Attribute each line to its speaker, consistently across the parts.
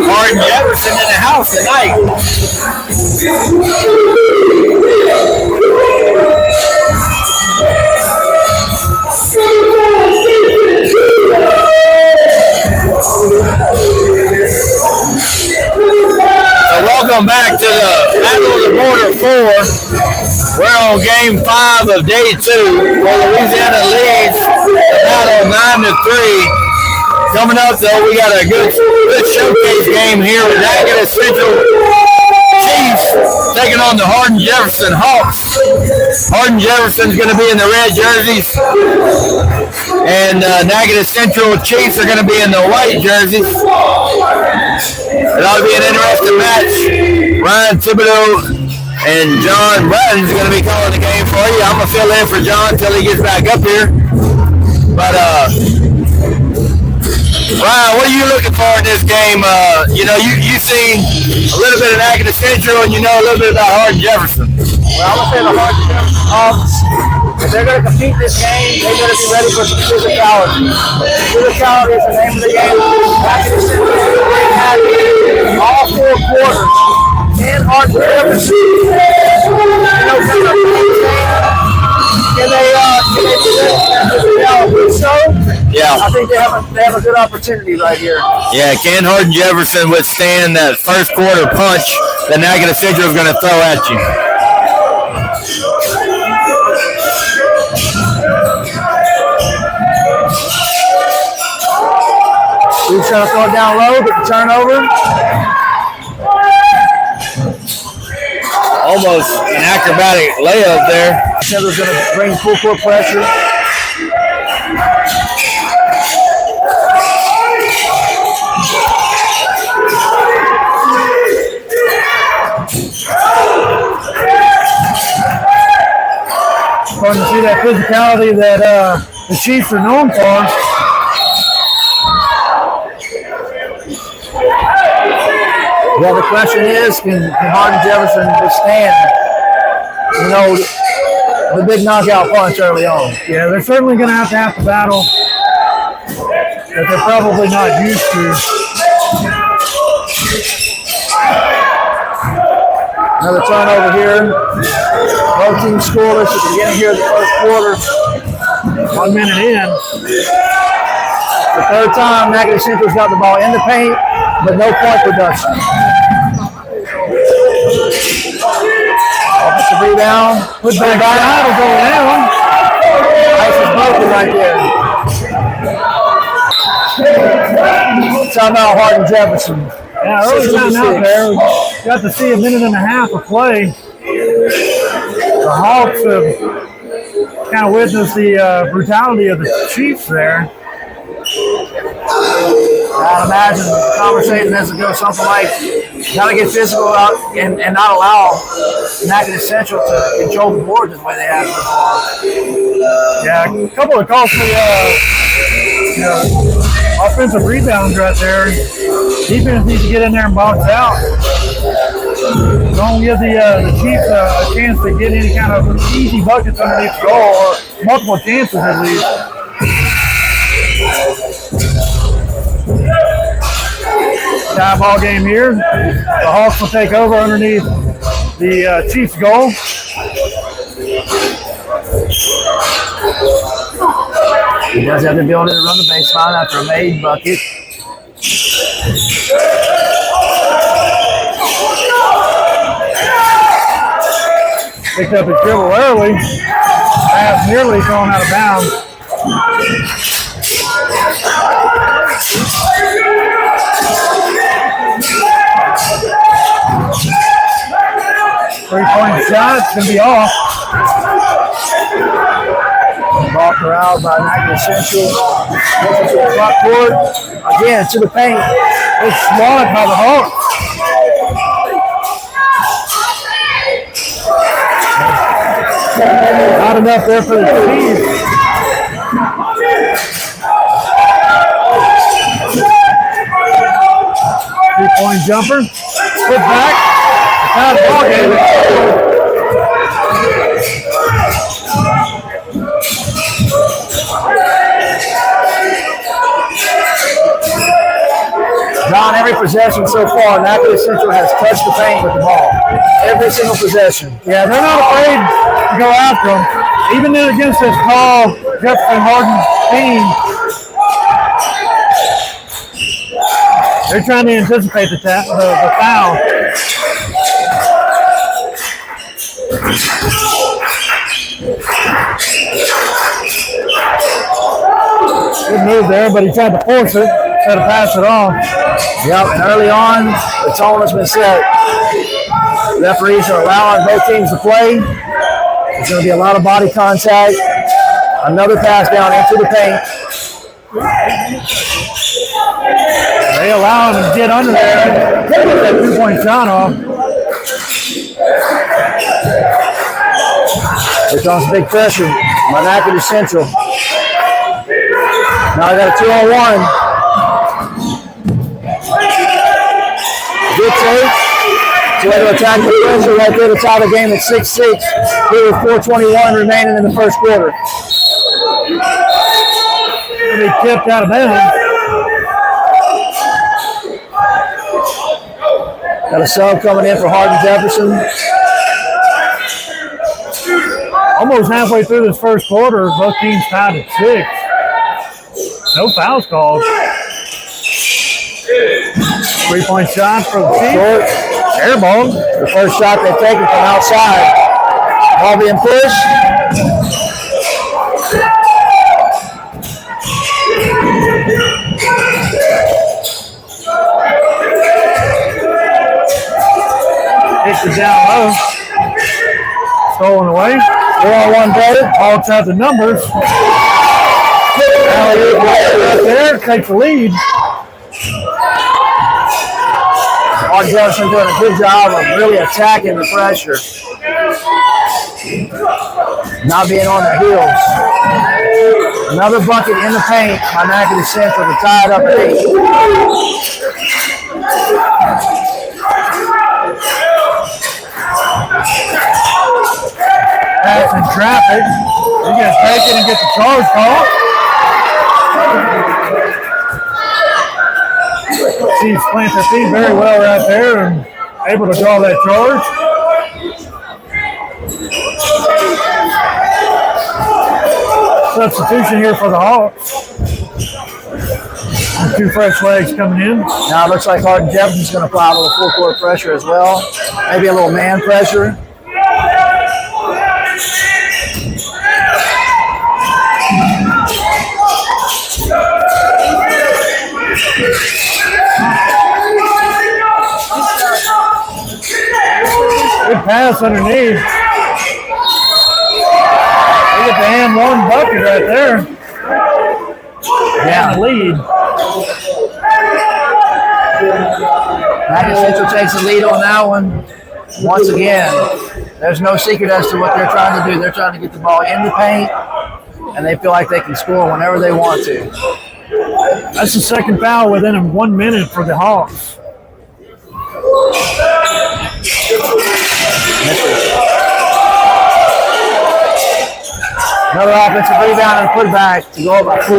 Speaker 1: Hardin-Jefferson in the house tonight. So welcome back to the Battle of the Border 4. We're on game 5 of day 2, where Louisiana leads the battle 9-3. Coming up, though, we got a good showcase game here with Nat Central Chiefs taking on the Hardin-Jefferson Hawks. Hardin-Jefferson's going to be in the red jerseys, and Nat Central Chiefs are going to be in the white jerseys. It ought to be an interesting match. Ryan Thibodeau and John Bratton's going to be calling the game for you. I'm going to fill in for John until he gets back up here. But, Ryan, what are you looking for in this game? You've seen a little bit of Nat Central, and you know a little bit about Hardin-Jefferson.
Speaker 2: Well, I'm going to say the Hardin-Jefferson Hawks, if they're going to compete this game, they're going to be ready for some physicality. Physicality is the name of the game. Nat Central is going to have all 4 quarters. And Hardin-Jefferson, can they so?
Speaker 1: Yeah.
Speaker 2: I think they have a good opportunity right here.
Speaker 1: Yeah, can Hardin-Jefferson withstand that first quarter punch that Nat Central is going to throw at you?
Speaker 2: He's trying to throw it down low, get the turnover.
Speaker 1: Almost an acrobatic layup there.
Speaker 2: Central's going to bring full court pressure. Starting to see that physicality that the Chiefs are known for. Well, the question is, can Hardin-Jefferson withstand, the big knockout punch early on?
Speaker 3: Yeah, they're certainly going to have the battle that they're probably not used to.
Speaker 2: Another turnover here. Both teams scoreless at the beginning here of the first quarter.
Speaker 3: 1 minute in.
Speaker 2: The third time, Natchez Central's got the ball in the paint, but no point production. Offensive rebound.
Speaker 3: Put back out, will go down.
Speaker 2: Ice is broken right there. Timeout, Hardin-Jefferson.
Speaker 3: Yeah, early timeout there. We got to see a minute and a half of play. The Hawks have kind of witnessed the brutality of the Chiefs there.
Speaker 2: I'd imagine conversation has to go something like, gotta get physical out and not allow Natchez Central to control the board the way they have so far.
Speaker 3: Yeah, a couple of costly offensive rebounds right there. Defense needs to get in there and box out. Don't give the Chiefs a chance to get any kind of easy buckets underneath the goal, or multiple chances at least. Tie ball game here. The Hawks will take over underneath the Chiefs goal.
Speaker 2: He does have the ability to run the baseline after a made bucket.
Speaker 3: Picked up his dribble early. Pass nearly thrown out of bounds. Three-point shot, it's going to be off.
Speaker 2: Ball corralled by Natchez Central. Looking to the front court. Again, to the paint.
Speaker 3: It's swatted by the Hawks. Not enough there for the Chiefs. Three-point jumper. Put back. Foul ball game.
Speaker 2: John, every possession so far, Natchez Central has touched the paint with the ball. Every single possession.
Speaker 3: Yeah, they're not afraid to go after them. Even then against this tall Jefferson Hardin team, they're trying to anticipate the foul. Good move there, but he tried to force it, tried to pass it off.
Speaker 2: Yep, and early on, the tone has been set. Referees are allowing both teams to play. There's going to be a lot of body contact. Another pass down into the paint.
Speaker 3: They allow him to get under there and get that two-point shot off.
Speaker 2: Here comes big pressure by Natchez Central. Now I got a 2-on-1. Good take. So way to attack the pressure right there to tie the game at 6-6. Here with 4:21 remaining in the first quarter.
Speaker 3: They tipped out of bounds.
Speaker 2: Got a sub coming in for Hardin-Jefferson.
Speaker 3: Almost halfway through this first quarter, both teams tied at 6. No fouls called. Three-point shot for the Chiefs. Air ball.
Speaker 2: The first shot they've taken from outside. Ball being pushed.
Speaker 3: Hits it down low. Stolen away.
Speaker 2: 4-on-1 play.
Speaker 3: Hawks have the numbers. Right there, takes the lead.
Speaker 2: Hardin-Jefferson doing a good job of really attacking the pressure. Not being on their heels. Another bucket in the paint by Natchez Central to tie it up at 8.
Speaker 3: Pass in traffic. He's going to take it and get the charge call. Chiefs plant their feet very well right there and able to draw that charge. substitution here for the Hawks. Two fresh legs coming in.
Speaker 2: Now it looks like Hardin-Jefferson's going to apply a little full court pressure as well. Maybe a little man pressure.
Speaker 3: Good pass underneath. They get the and one bucket right there.
Speaker 2: Yeah.
Speaker 3: And the lead.
Speaker 2: Nat Central takes the lead on that one. Once again, there's no secret as to what they're trying to do. They're trying to get the ball in the paint, and they feel like they can score whenever they want to.
Speaker 3: That's the second foul within 1 minute for the Hawks.
Speaker 2: Another offensive rebound and putback to go up by 4.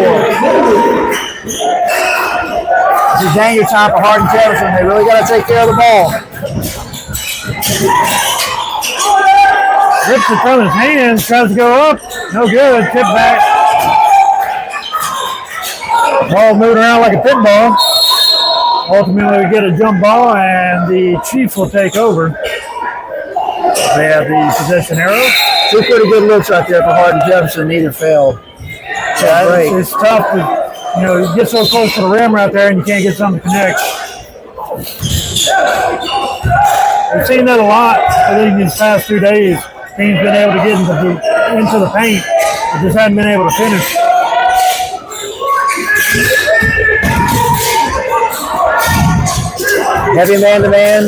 Speaker 2: This is danger time for Hardin-Jefferson. They really got to take care of the ball.
Speaker 3: Rips it from his hands, tries to go up. No good. Tip back. Ball moving around like a pit ball. Ultimately, we get a jump ball, and the Chiefs will take over. They have the possession arrow.
Speaker 2: Two pretty good looks right there for Hardin-Jefferson. Neither failed.
Speaker 3: Yeah, it's tough to, you get so close to the rim right there, and you can't get something to connect. We've seen that a lot I think these past 2 days. Teams been able to get into the paint, but just hadn't been able to finish.
Speaker 2: Heavy man-to-man,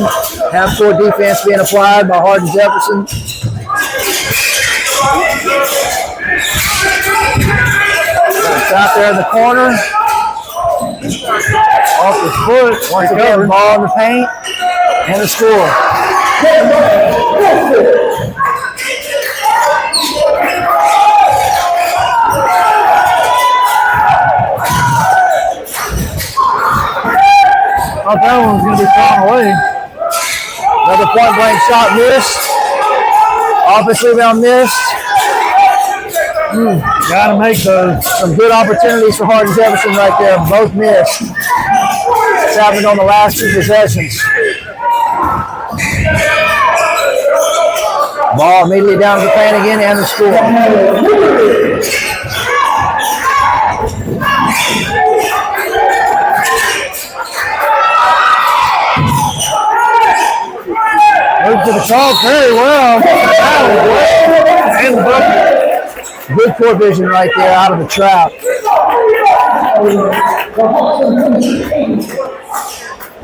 Speaker 2: half-court defense being applied by Hardin-Jefferson. Out there in the corner. Off his foot. Once again, ball in the paint. And the score.
Speaker 3: Thought that one was going to be thrown away.
Speaker 2: Another point-blank shot missed. Offensive rebound missed.
Speaker 3: Got to make those.
Speaker 2: Some good opportunities for Hardin-Jefferson right there. Both missed. It's happened on the last 2 possessions. Ball immediately down to the paint again and the score.
Speaker 3: Moved to the top very well. And the bucket.
Speaker 2: Good court vision right there out of the trap.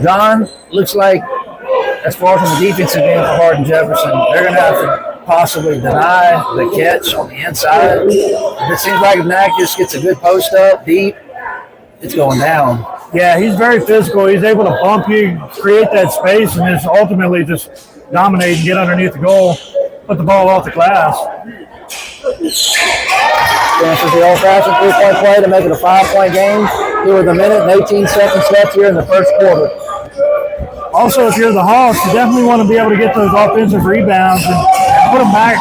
Speaker 2: John, looks like as far from the defensive game for Hardin-Jefferson, they're going to have to possibly deny the catch on the inside. It seems like if Nat just gets a good post up deep, it's going down.
Speaker 3: Yeah, he's very physical. He's able to bump you, create that space, and just ultimately just dominate and get underneath the goal, put the ball off the glass.
Speaker 2: Chances the old-fashioned 3-point play to make it a 5-point game. Here with 1 minute and 18 seconds left here in the first quarter.
Speaker 3: Also, if you're the Hawks, you definitely want to be able to get those offensive rebounds and put them back.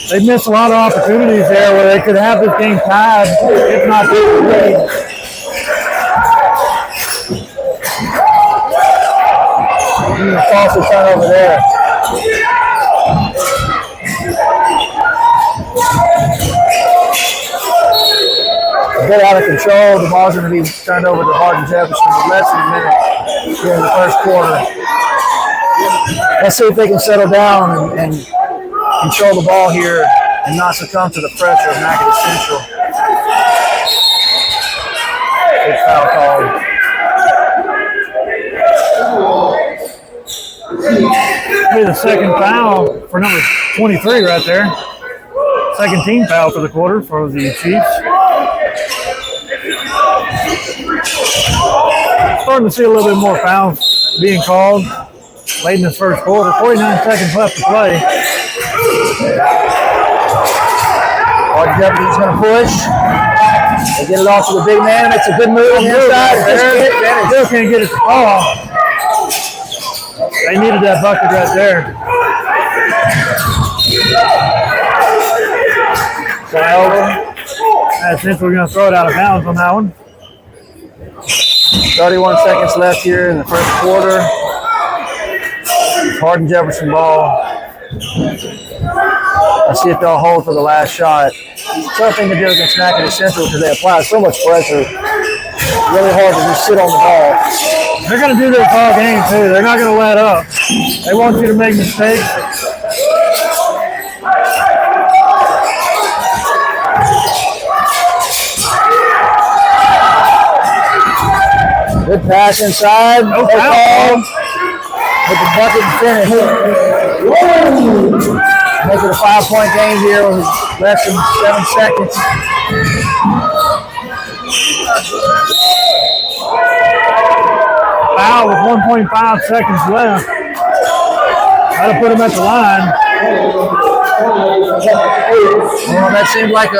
Speaker 3: They missed a lot of opportunities there where they could have this game tied, if not lead.
Speaker 2: A false turnover there. A bit out of control. The ball's going to be turned over to Hardin-Jefferson with less than a minute here in the first quarter. Let's see if they can settle down and control the ball here and not succumb to the pressure of Nat Central. Big foul called.
Speaker 3: Maybe the second foul for number 23 right there. Second team foul for the quarter for the Chiefs. Starting to see a little bit more fouls being called late in this first quarter. 49 seconds left to play.
Speaker 2: Hardin-Jefferson's going to push. They get it off to the big man. Makes a good move on the inside.
Speaker 3: Still can't get it to fall. They needed that bucket right there. Nat Central going to throw it out of bounds on that one.
Speaker 2: 31 seconds left here in the first quarter. Hardin-Jefferson ball. Let's see if they'll hold for the last shot. Tough thing to do against Nat Central because they apply so much pressure. Really hard to just sit on the ball.
Speaker 3: They're going to do this all game too. They're not going to let up. They want you to make mistakes.
Speaker 2: Good pass inside.
Speaker 3: No foul.
Speaker 2: With the bucket and finish. Make it a 5-point game here with less than 7 seconds.
Speaker 3: Foul with 1.5 seconds left. Got to put him at the line.
Speaker 2: Well, that seemed like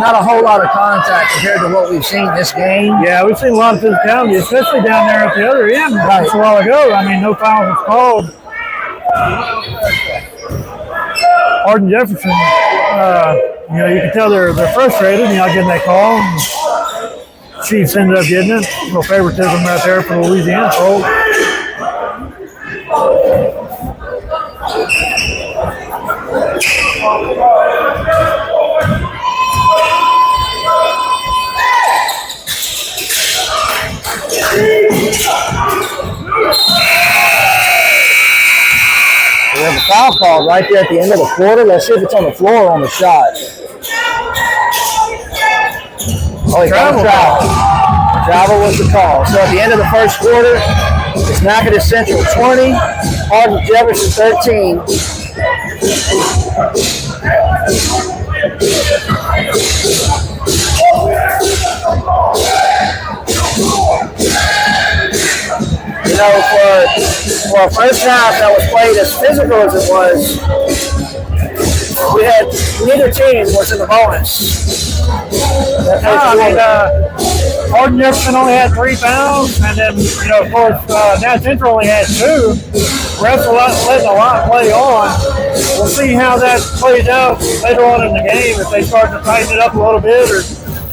Speaker 2: not a whole lot of contact compared to what we've seen this game.
Speaker 3: Yeah, we've seen a lot of physicality, especially down there at the other end.
Speaker 2: Right.
Speaker 3: Just a while ago. I mean, no foul was called. Hardin-Jefferson, you can tell they're frustrated, getting that call. Chiefs ended up getting it. A little favoritism right there for Louisiana folks.
Speaker 2: We have a foul call right there at the end of the quarter. Let's see if it's on the floor or on the shot. Oh, he found travel. Travel was the call. So at the end of the first quarter, it's Nat Central 20, Hardin-Jefferson 13. For a first half that was played as physical as it was, neither team was in the bonus.
Speaker 3: Hardin-Jefferson only had 3 fouls, and then, of course, Nat Central only had 2. Refs are letting a lot play on. We'll see how that plays out later on in the game, if they start to tighten it up a little bit or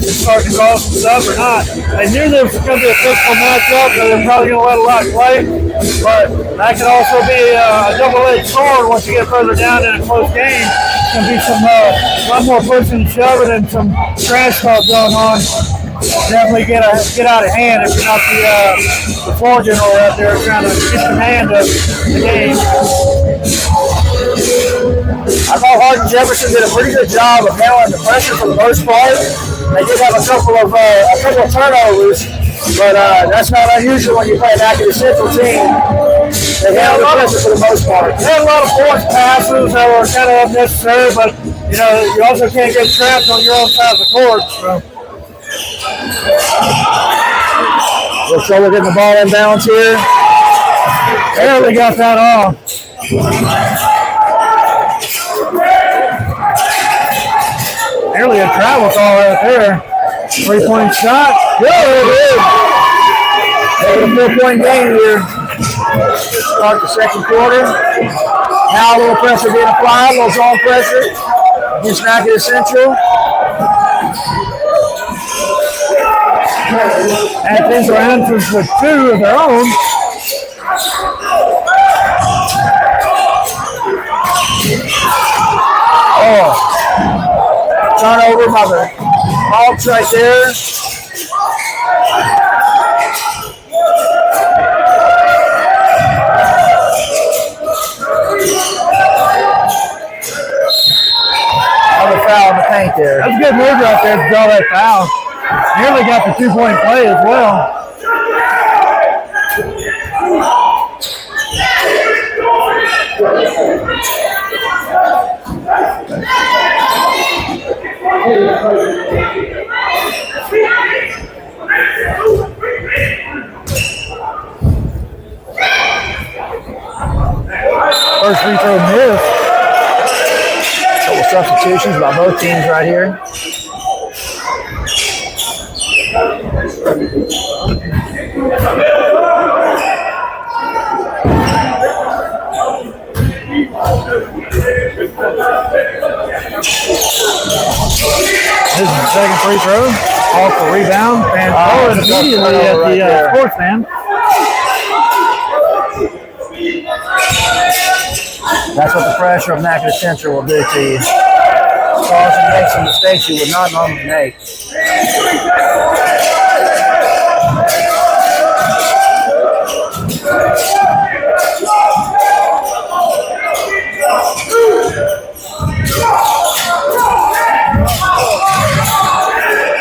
Speaker 3: start to cause some stuff or not. They knew this was going to be a physical matchup, so they're probably going to let a lot play. But that could also be a double-edged sword once you get further down in a close game. There's going to be a lot more pushing and shoving and some trash talk going on. Definitely get out of hand if you're not the floor general out there trying to get command of the game.
Speaker 2: I thought Hardin-Jefferson did a pretty good job of handling the pressure for the most part. They did have a couple of turnovers, but that's not unusual when you play an Nat Central team. They handle the pressure for the most part.
Speaker 3: They had a lot of forced passes that were kind of unnecessary, but you also can't get trapped on your own side of the court. So.
Speaker 2: Looks like we're getting the ball in bounds here.
Speaker 3: Barely got that off. Nearly a travel call right there. 3-point shot.
Speaker 2: Good. It's a 4-point game here. Start the second quarter. Now a little pressure being applied, a little zone pressure against Nat Central.
Speaker 3: And things are answers with 2 of their own.
Speaker 2: Oh. Turnover by the Hawks right there. Another foul in the paint there.
Speaker 3: That's a good move right there to draw that foul. Nearly got the 2-point play as well. First free throw missed.
Speaker 2: Couple substitutions by both teams right here.
Speaker 3: second free throw. Off the rebound. And throw it immediately at the sports stand.
Speaker 2: That's what the pressure of Nat Central will do to you. Cause you to make some mistakes you would not normally make.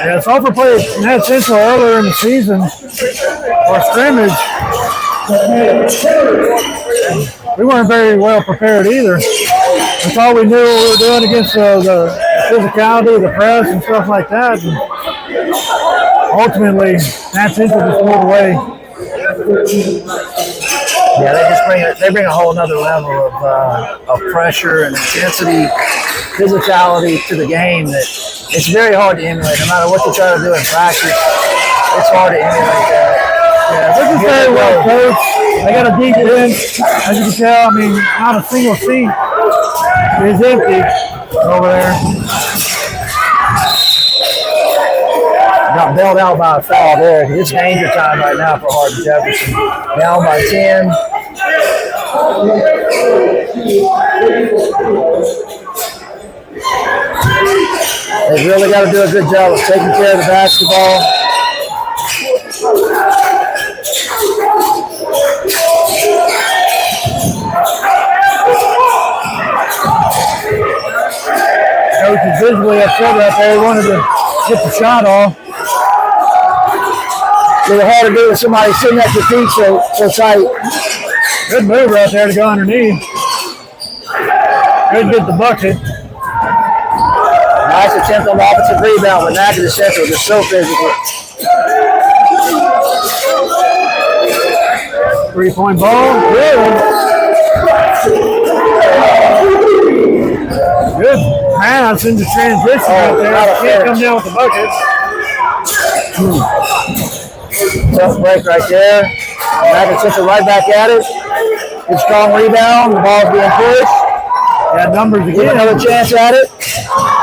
Speaker 3: Yeah, Sulphur played Nat Central earlier in the season for scrimmage. We weren't very well prepared either. We thought we knew what we were doing against the physicality, the press, and stuff like that. And ultimately, Nat Central just pulled away.
Speaker 2: Yeah, they bring a whole other level of pressure and intensity, physicality to the game that it's very hard to emulate. No matter what you try to do in practice, it's hard to emulate that.
Speaker 3: Yeah, this is very well coached. They got a deep bench, as you can tell. I mean, not a single seat is empty over there.
Speaker 2: Got bailed out by a foul there. It's danger time right now for Hardin-Jefferson. Down by 10. They've really got to do a good job of taking care of the basketball.
Speaker 3: Coach is visibly upset right there. He wanted to get the shot off.
Speaker 2: A little hard to do with somebody sitting at your feet so tight.
Speaker 3: Good move right there to go underneath. Good get the bucket.
Speaker 2: Nice attempt on the offensive rebound, but Nat Central just so physical.
Speaker 3: 3-point ball. Good pass into transition right there. Can't come down with the bucket.
Speaker 2: Tough break right there. Nat Central right back at it. Good strong rebound. The ball's being pushed.
Speaker 3: Got numbers again.
Speaker 2: Give another chance at it.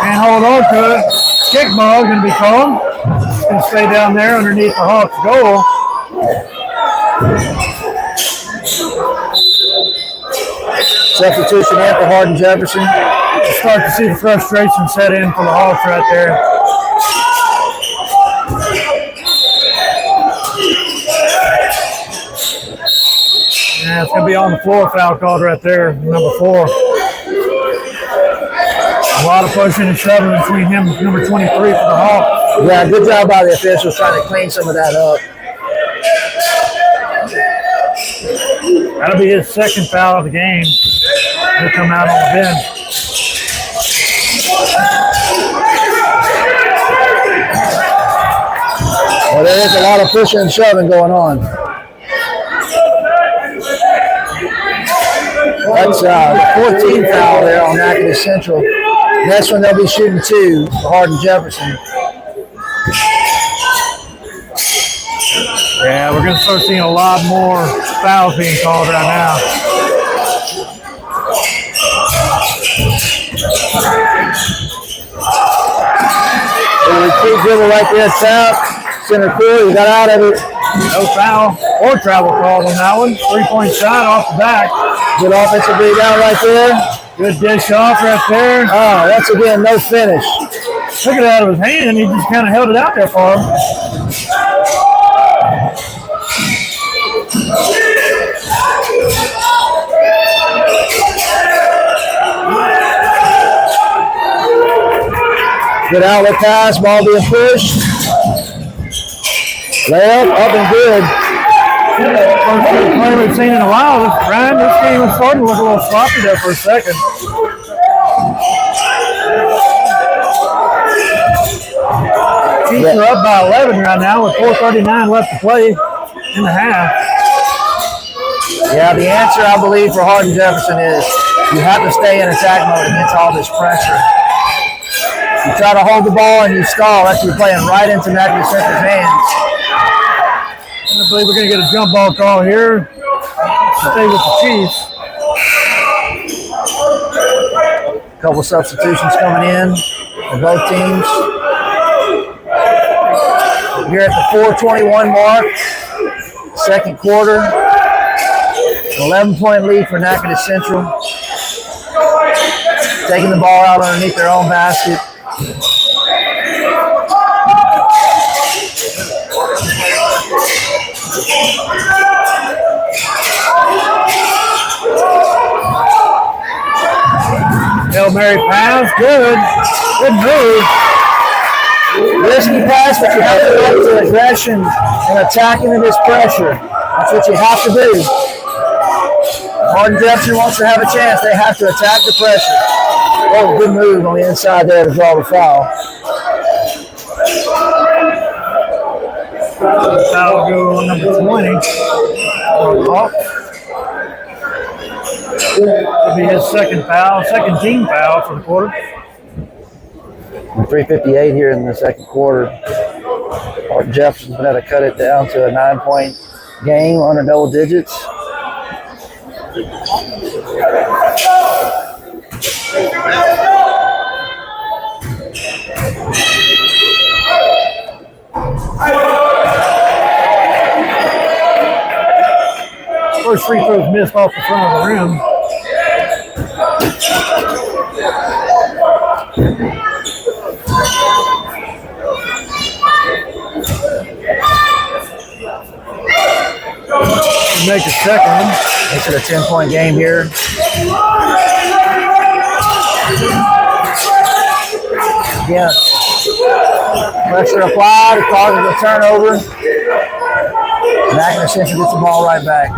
Speaker 3: And hold on to it. Kick ball going to be called. It's going to stay down there underneath the Hawks' goal.
Speaker 2: Substitution in for Hardin-Jefferson.
Speaker 3: Start to see the frustration set in for the Hawks right there. Yeah, it's going to be on the floor foul called right there, number 4. A lot of pushing and shoving between him and number 23 for the Hawks.
Speaker 2: Yeah, good job by the officials trying to clean some of that up.
Speaker 3: That'll be his second foul of the game. He'll come out on the bench.
Speaker 2: Well, there is a lot of pushing and shoving going on. That's the 14th foul there on Nat Central. Next one they'll be shooting 2 for Hardin-Jefferson.
Speaker 3: Yeah, we're going to start seeing a lot more fouls being called right now.
Speaker 2: The retreat dribble right there at top. Center court, he got out of it.
Speaker 3: No foul or travel called on that one. 3-point shot off the back.
Speaker 2: Good offensive rebound right there.
Speaker 3: Good dish off right there.
Speaker 2: Oh, that's again no finish.
Speaker 3: Took it out of his hand. He just kind of held it out there for him.
Speaker 2: Good outlet pass, ball being pushed. Layup, up and good.
Speaker 3: First play we've seen in a while. Ryan, this game was starting to look a little sloppy there for a second. Chiefs are up by 11 right now with 4:39 left to play in the half.
Speaker 2: Yeah, the answer, I believe, for Hardin-Jefferson is you have to stay in attack mode against all this pressure. You try to hold the ball and you stall, that's you're playing right into Nat Central's hands.
Speaker 3: I believe we're going to get a jump ball call here. Stay with the Chiefs.
Speaker 2: A couple substitutions coming in for both teams. You're at the 4:21 mark, second quarter. 11-point lead for Natchitoches Central. Taking the ball out underneath their own basket.
Speaker 3: Hail Mary pass, good move.
Speaker 2: Risky pass, but you have to go to aggression and attacking in this pressure. That's what you have to do. Hardin-Jefferson wants to have a chance. They have to attack the pressure. Oh, good move on the inside there to draw the foul.
Speaker 3: Foul go on number 20. It'll be his second team foul for the quarter.
Speaker 2: 3:58 here in the second quarter. Hardin-Jefferson's been able to cut it down to a 9-point game under double digits.
Speaker 3: First free throw's missed off the front of the rim. Make a second.
Speaker 2: Makes it a 10-point game here. Yeah. Pressure applied. It causes a turnover. Natchitoches Central gets the ball right back.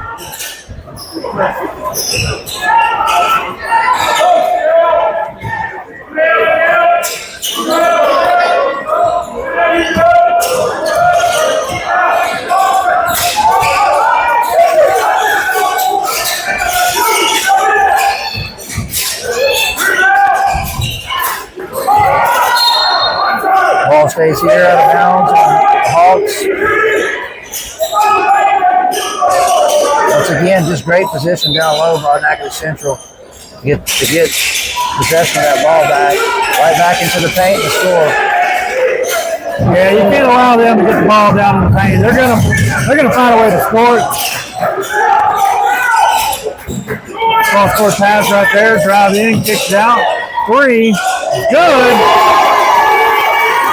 Speaker 2: Ball stays here out of bounds on the Hawks. Once again, just great position down low by Natchitoches Central to get possession of that ball back, right back into the paint and score.
Speaker 3: Yeah, you can't allow them to get the ball down in the paint. They're gonna find a way to score it. Cross-court pass right there. Drive in, kicks it out. Three, good.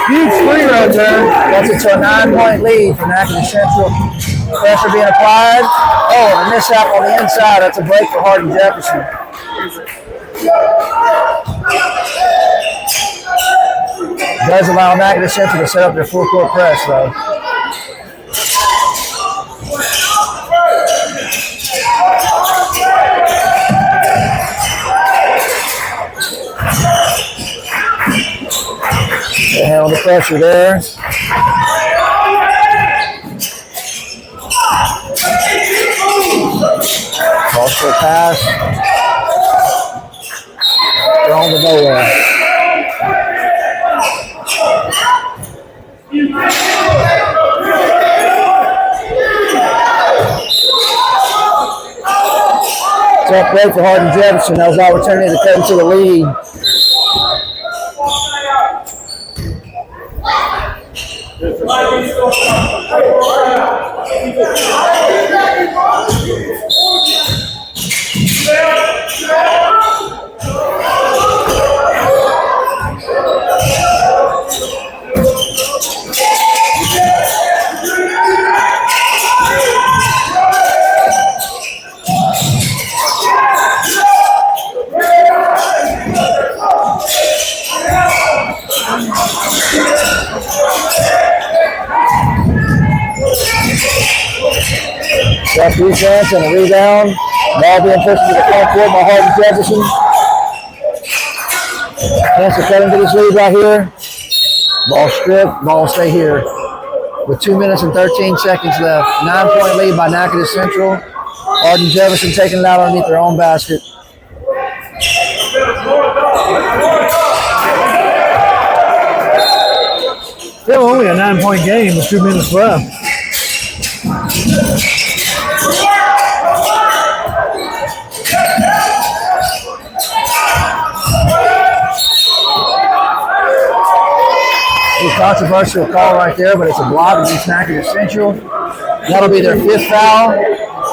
Speaker 3: Huge three right there.
Speaker 2: Gets it to a 9-point lead for Natchitoches Central. Pressure being applied. Oh, a mishap on the inside. That's a break for Hardin-Jefferson. Does allow Natchitoches Central to set up their full-court press, though. They handle the pressure there. Cross-court pass. Thrown to nowhere. Tough break for Hardin-Jefferson. That was an opportunity to cut into the lead. Tough defense and a rebound. Ball being pushed to the front court by Hardin-Jefferson. Chance to cut into this lead right here. Ball stripped. Ball stay here. With 2 minutes and 13 seconds left. 9-point lead by Natchitoches Central. Hardin-Jefferson taking it out underneath their own basket.
Speaker 3: Still only a 9-point game with 2 minutes left.
Speaker 2: controversial call right there, but it's a block against Nat Central. That'll be their 5th foul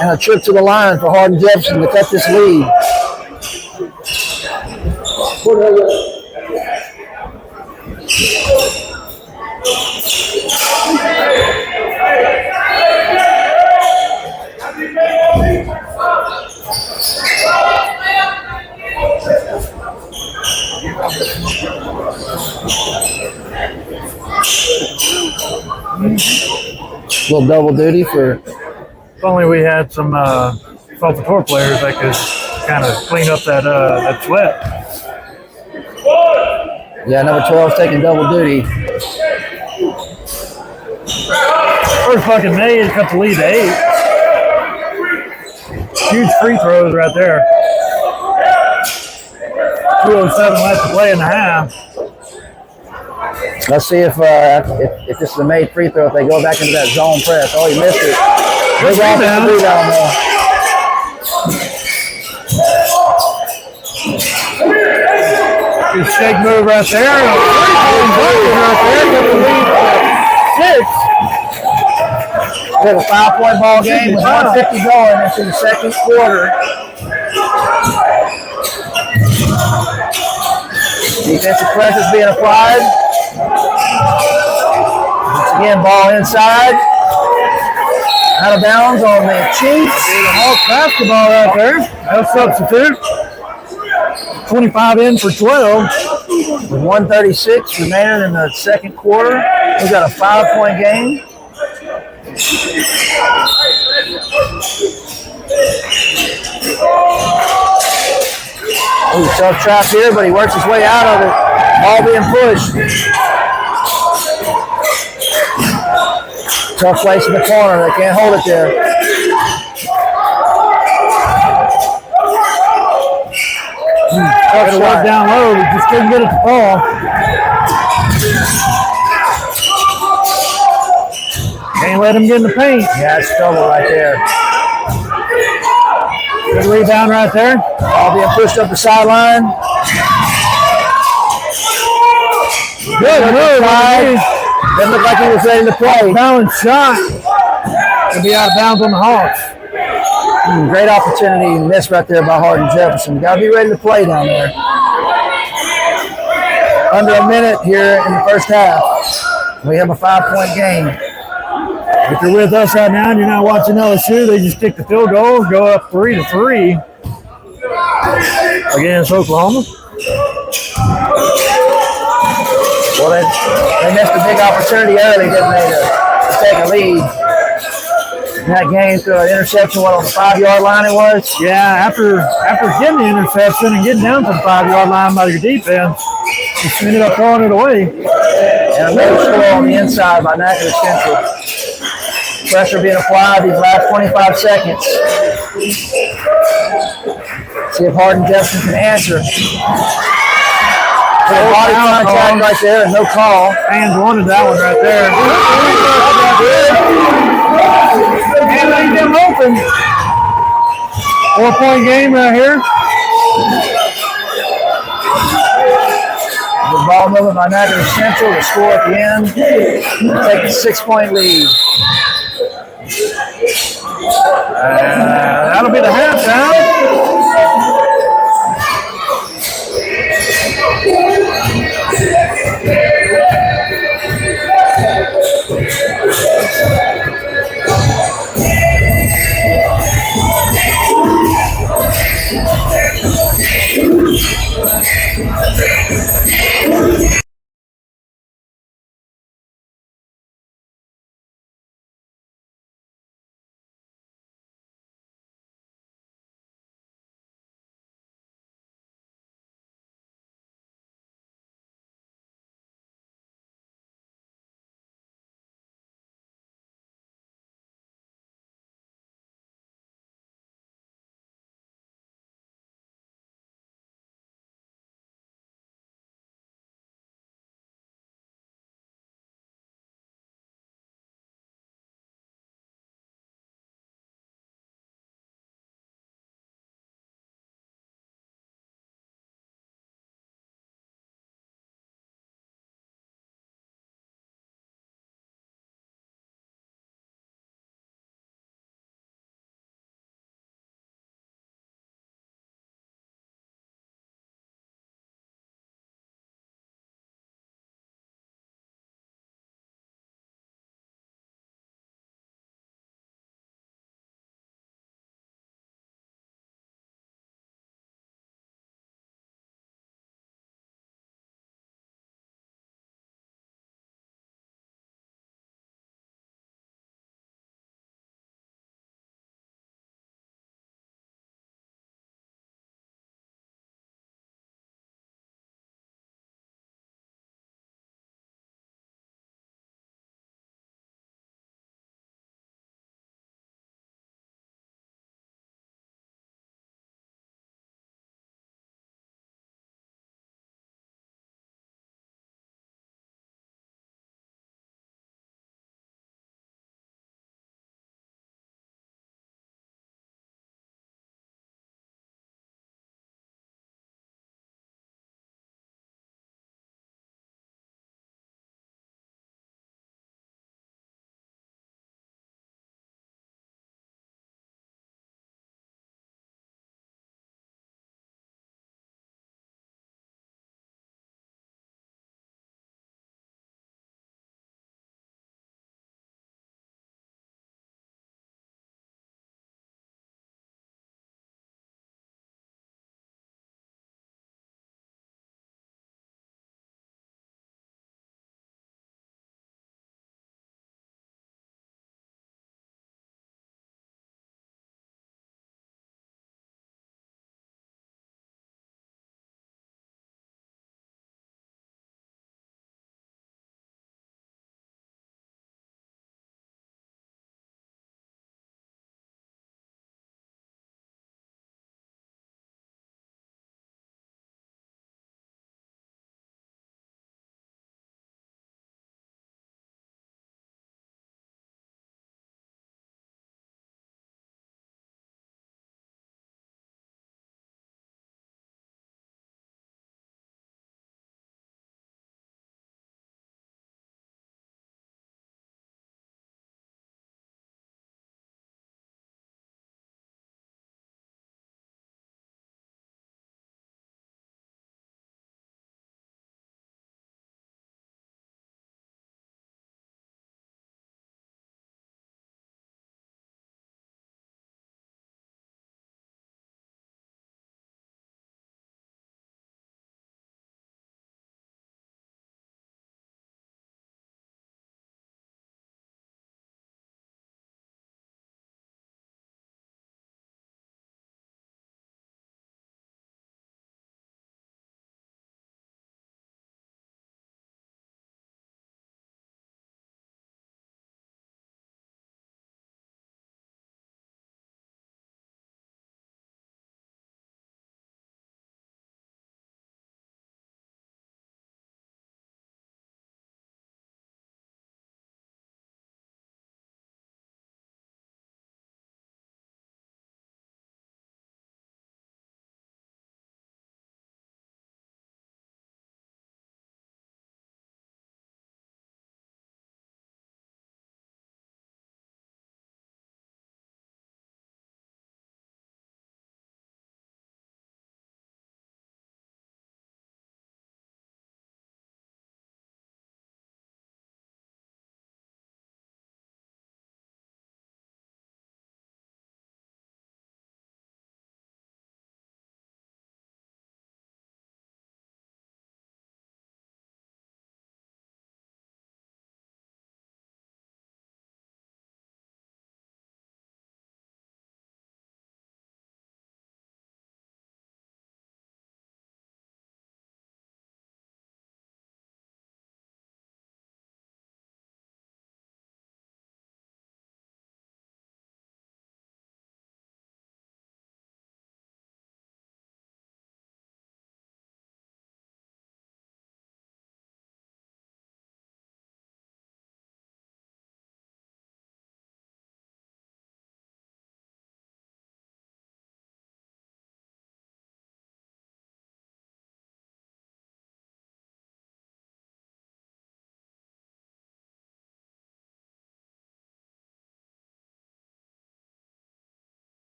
Speaker 2: and a trip to the line for Hardin-Jefferson to cut this lead. A little double duty for.
Speaker 3: If only we had some Salvatore players that could kind of clean up that sweat.
Speaker 2: Yeah, number 12 is taking double duty.
Speaker 3: First fucking made it cut the lead to 8. Huge free throws right there. 2:07 left to play in the half.
Speaker 2: Let's see if this is a made free throw, if they go back into that zone press. Oh, he missed it. Big offensive rebound though.
Speaker 3: Good shake move right there.
Speaker 2: We have a 5-point ball game with 150 going into the second quarter. Defensive pressure is being applied. Once again, ball inside. Out of bounds on the Chiefs.
Speaker 3: Hawks basketball right there. No substitute. 25 in for 12.
Speaker 2: With 1:36 remaining in the second quarter. We've got a 5-point game. Ooh, tough trap here, but he works his way out of it. Ball being pushed. Tough place in the corner. They can't hold it there.
Speaker 3: Tough shot down low. He just couldn't get it to fall. Can't let him get in the paint.
Speaker 2: Yeah, it's trouble right there.
Speaker 3: Good rebound right there.
Speaker 2: Ball being pushed up the sideline.
Speaker 3: Good move.
Speaker 2: Didn't look like he was ready to play.
Speaker 3: Balance shot. He'll be out of bounds on the Hawks.
Speaker 2: Great opportunity missed right there by Hardin-Jefferson. Got to be ready to play down there. Under a minute here in the first half. We have a 5-point game.
Speaker 3: If you're with us right now and you're not watching LSU, they just kick the field goal, go up 3-3 against Oklahoma.
Speaker 2: Well, they missed a big opportunity early, didn't they, to take a lead. In that game, through an interception, what, on the 5-yard line it was?
Speaker 3: Yeah, after getting the interception and getting down to the 5-yard line by your defense, just ended up throwing it away.
Speaker 2: And another score on the inside by Nat Central. Pressure being applied these last 25 seconds. See if Hardin-Jefferson can answer. Body contact right there, no call.
Speaker 3: Fans wanted that one right there. And they get open. 4-point game right here.
Speaker 2: The ball movement by Nat Central to score at the end. Take a 6-point lead.
Speaker 3: That'll be the halftime.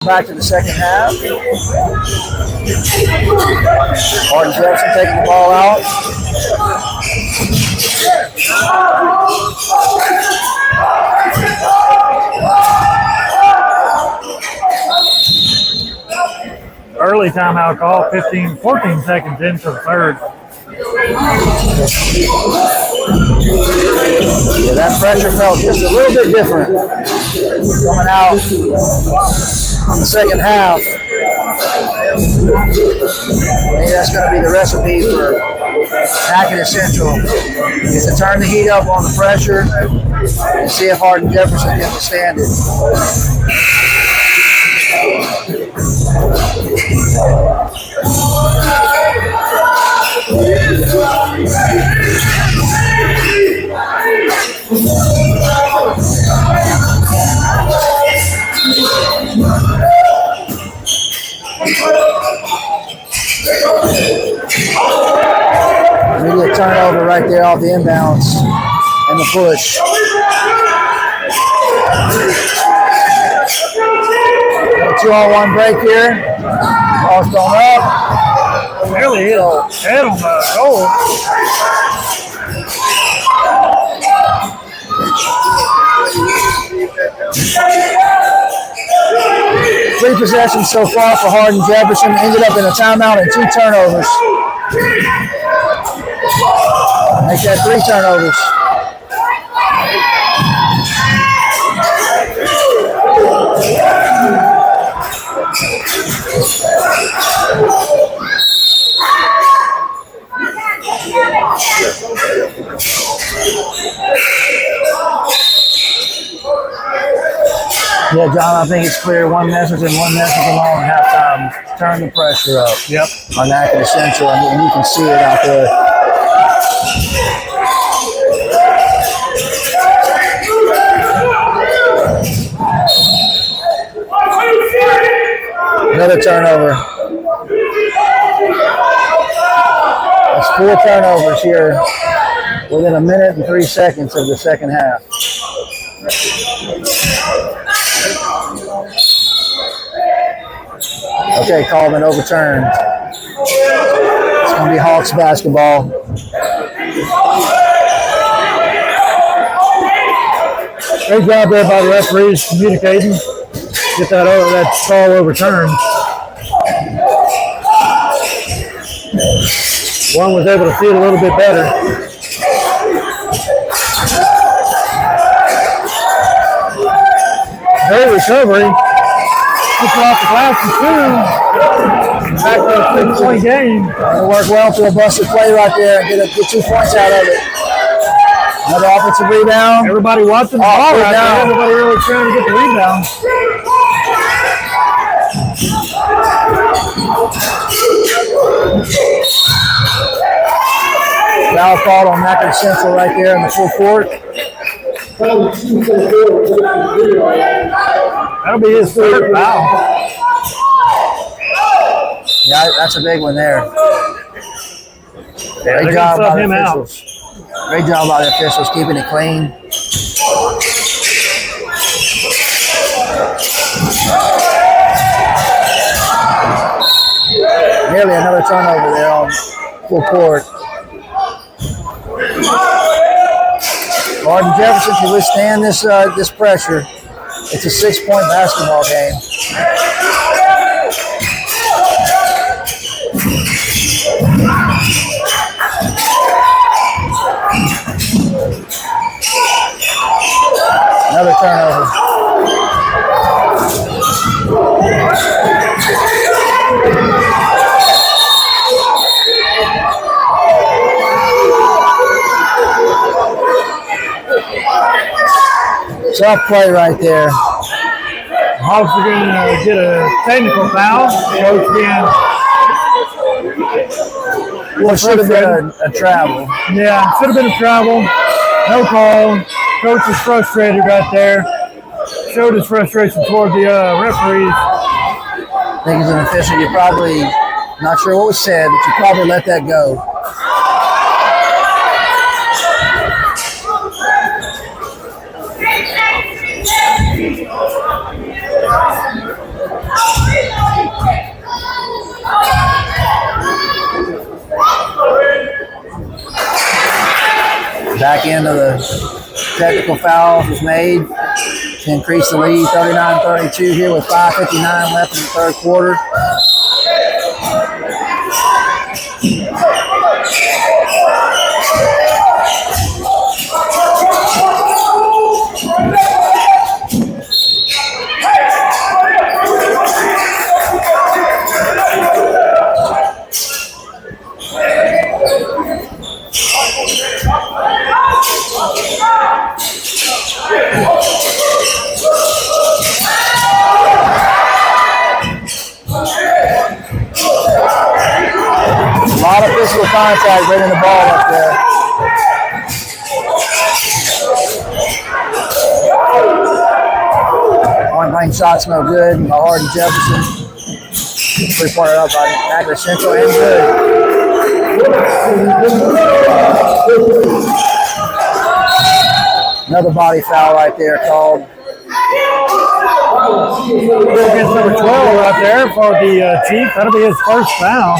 Speaker 2: Back to the second half. Hardin-Jefferson taking the ball out.
Speaker 3: Early timeout call, 14 seconds into the third.
Speaker 2: Yeah, that pressure felt just a little bit different coming out on the second half. Maybe that's going to be the recipe for Hardin Central, is to turn the heat up on the pressure and see if Hardin-Jefferson can withstand it. Immediate turnover right there off the inbounds and the push. 2-on-1 break here. Ball's thrown up.
Speaker 3: Nearly hit head on the goal.
Speaker 2: Three possessions so far for Hardin-Jefferson. Ended up in a timeout and 2 turnovers. Make that 3 turnovers. Yeah, John, I think it's clear. One message and one message alone at halftime. Turn the pressure up.
Speaker 3: Yep.
Speaker 2: On Hardin Central, and you can see it out there. Another turnover. That's 4 turnovers here within a minute and 3 seconds of the second half. Okay, call been overturned. It's going to be Hawks basketball.
Speaker 3: Great job there by the referees communicating. Get that call overturned. One was able to see it a little bit better. Great recovery. Just off the glass and 2. Back to a 6-point game.
Speaker 2: It'll work well to a busted play right there and get 2 points out of it. Another offensive rebound.
Speaker 3: Everybody watching the ball right there. Everybody really trying to get the rebound.
Speaker 2: Foul called on Nat Central right there in the full court.
Speaker 3: That'll be his 3rd foul.
Speaker 2: Yeah, that's a big one there.
Speaker 3: Yeah,
Speaker 2: Great job by the
Speaker 3: him
Speaker 2: officials. Great job by the officials keeping it clean. Nearly another turnover there on full court. Hardin-Jefferson can withstand this pressure. It's a 6-point basketball game. Another turnover. Tough play right there.
Speaker 3: Hawks are going to get a technical foul. Coach again.
Speaker 2: Well, should have been a travel.
Speaker 3: Yeah, should have been a travel. No call. Coach is frustrated right there. Showed his frustration toward the referees.
Speaker 2: I think as an official, you're probably not sure what was said, but you probably let that go. Back end of the technical foul was made to increase the lead, 39-32 here with 5:59 left in the third quarter. A lot of physical contact bringing the ball up there. Point blank shot's no good by Hardin-Jefferson. Three-pointer up by Nat Central and good. Another body foul right there called.
Speaker 3: Against number 12 right there for the Chiefs. That'll be his first foul.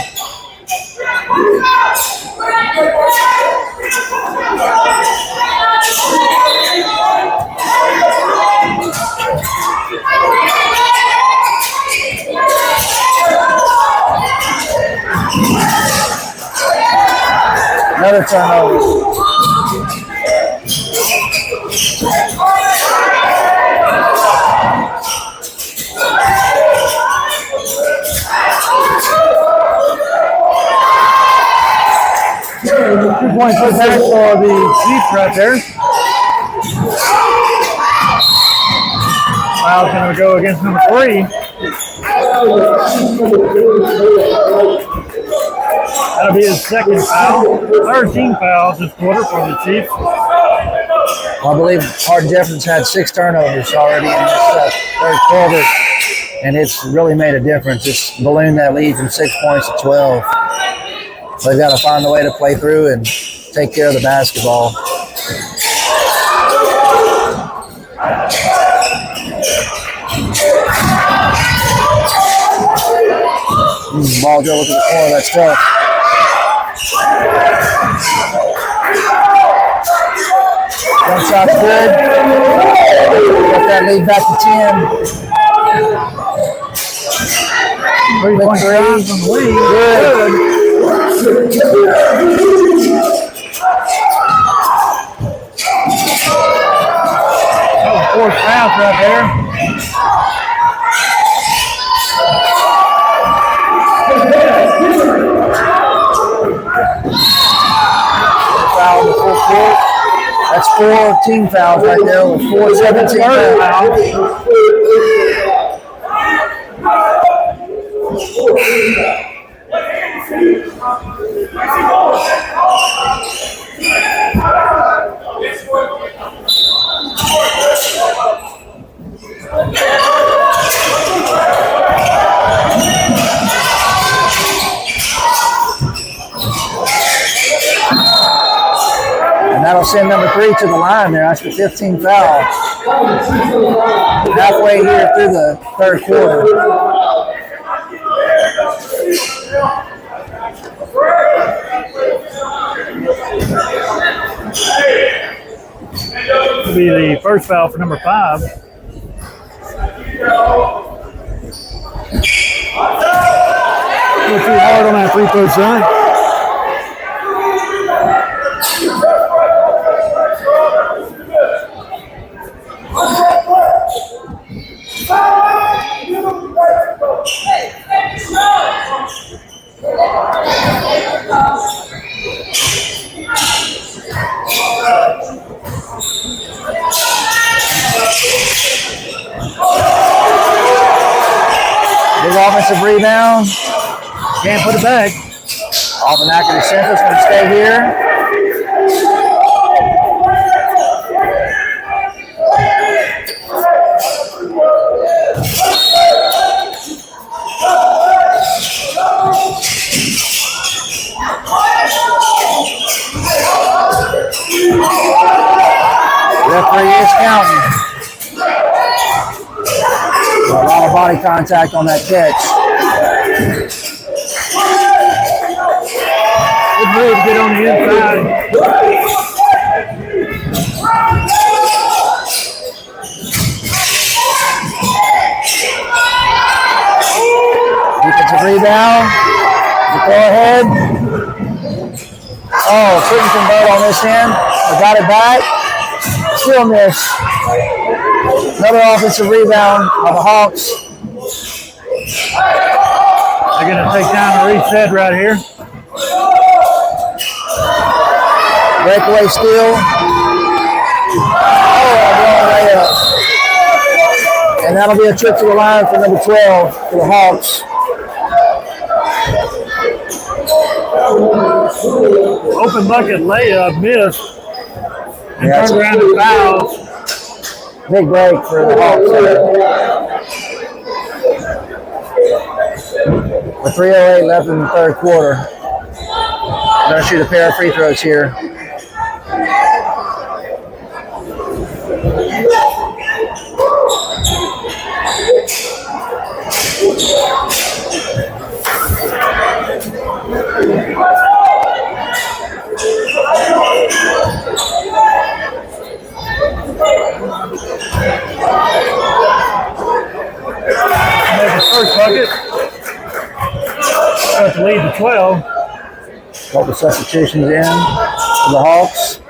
Speaker 2: Another turnover.
Speaker 3: Two-point attack for the Chiefs right there. Foul's going to go against number 3. That'll be his second foul. 13 fouls this quarter for the Chiefs.
Speaker 2: Well, I believe Hardin-Jefferson's had 6 turnovers already in this third quarter, and it's really made a difference. It's ballooned that lead from 6 points to 12. So they've got to find a way to play through and take care of the basketball. Ball dribble to the floor, that's tough. One shot's good. Got that lead back to 10.
Speaker 3: 3-point shot from the lead. Good. That was 4 fouls right there.
Speaker 2: Foul in the full court. That's 4 team fouls right there with 4 17 fouls. And that'll send number 3 to the line there. That's the 15 foul. Halfway here through the third quarter.
Speaker 3: It'll be the first foul for number 5. Go too hard on that 3-foot shot.
Speaker 2: Big offensive rebound.
Speaker 3: Can't put it back.
Speaker 2: Auburn Academy Central's going to stay here. Referee is counting. A lot of body contact on that catch.
Speaker 3: Good move to get on the inside.
Speaker 2: Rebound. Go ahead. Oh, couldn't convert on this end. I got it back. Still miss. Another offensive rebound by the Hawks.
Speaker 3: They're going to take down the reset right here.
Speaker 2: Breakaway steal. Oh, a long layup. And that'll be a trip to the line for number 12 for the Hawks.
Speaker 3: Open bucket layup missed. And
Speaker 2: Yeah,
Speaker 3: turned around and fouled.
Speaker 2: Big break for the Hawks there. With 3:08 left in the third quarter. They're going to shoot a pair of free throws here.
Speaker 3: Make the first bucket. Got the lead to 12.
Speaker 2: Couple substitutions in for the Hawks.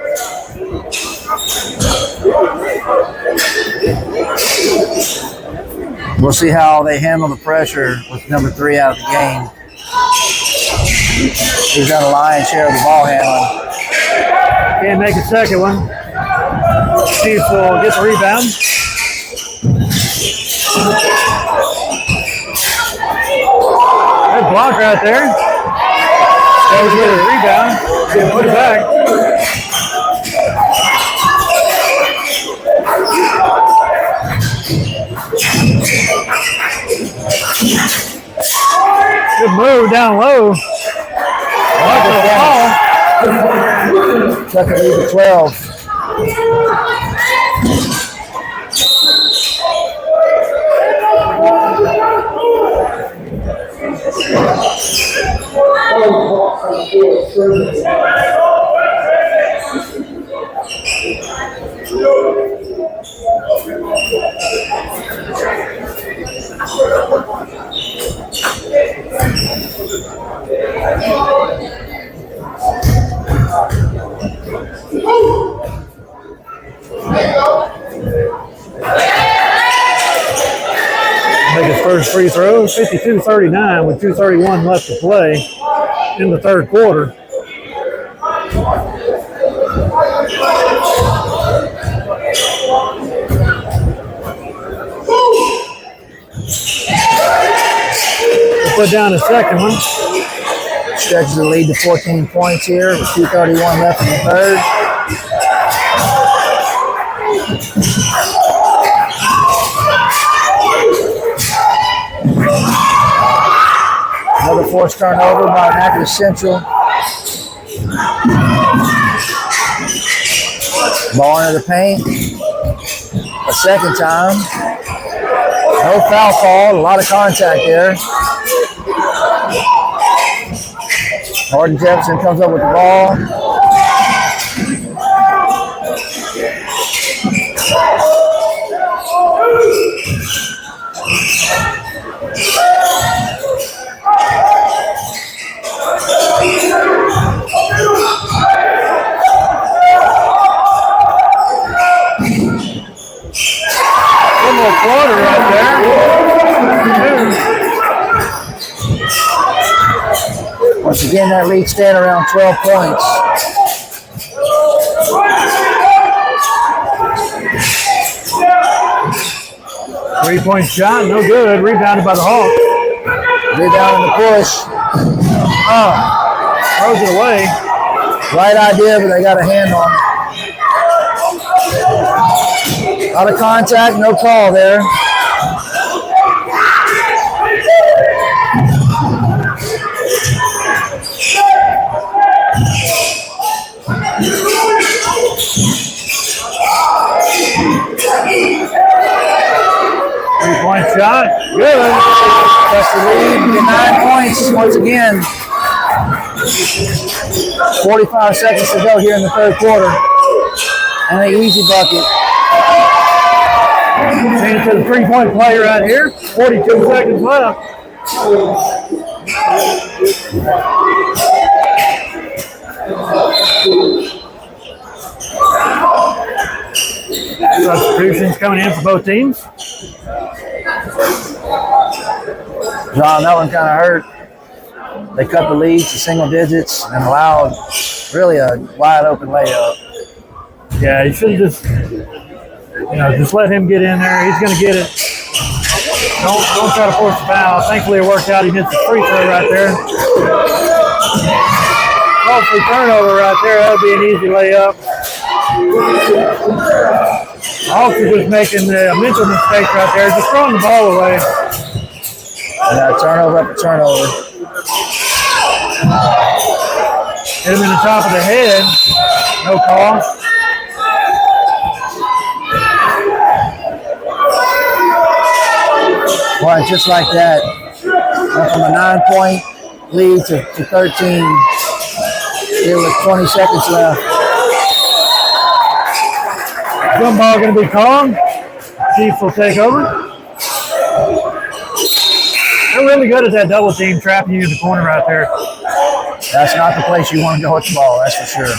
Speaker 2: We'll see how they handle the pressure with number 3 out of the game. He's got a lion's share of the ball handling.
Speaker 3: Can't make a second one. Chiefs will get the rebound. Good block right there. Goes with a rebound. Put it back. Good move down low.
Speaker 2: Second lead to 12.
Speaker 3: Make his first free throw, 52-39 with 2:31 left to play in the third quarter. Put down a second one.
Speaker 2: Stretches the lead to 14 points here with 2:31 left in the third. Another forced turnover by Nat Central. Ball into the paint. A second time. No foul call. A lot of contact there. Hardin-Jefferson comes up with the ball.
Speaker 3: One more quarter right there.
Speaker 2: Once again, that lead staying around 12 points.
Speaker 3: Three-point shot, no good. Rebounded by the Hawks.
Speaker 2: Rebound in the push.
Speaker 3: Throws it away.
Speaker 2: Right idea, but they got a hand on it. Out of contact, no call there.
Speaker 3: Three-point shot, good.
Speaker 2: That's the lead. We get 9 points once again. 45 seconds to go here in the third quarter. And an easy bucket.
Speaker 3: Change to the three-point play right here. 42 seconds left. Substitutions coming in for both teams.
Speaker 2: John, that one kind of hurt. They cut the lead to single digits and allowed really a wide open layup.
Speaker 3: Yeah, you should have just let him get in there. He's going to get it. Don't try to force the foul. Thankfully, it worked out. He missed the free throw right there. Hopefully, turnover right there. That would be an easy layup. Hawks are just making a mental mistake right there, just throwing the ball away.
Speaker 2: Yeah, turnover after turnover.
Speaker 3: Hit him in the top of the head. No call.
Speaker 2: Well, just like that, went from a 9-point lead to 13. There was 20 seconds left.
Speaker 3: Jump ball going to be called. Chiefs will take over. They're really good at that double team, trapping you in the corner right there.
Speaker 2: That's not the place you want to go with the ball, that's for sure.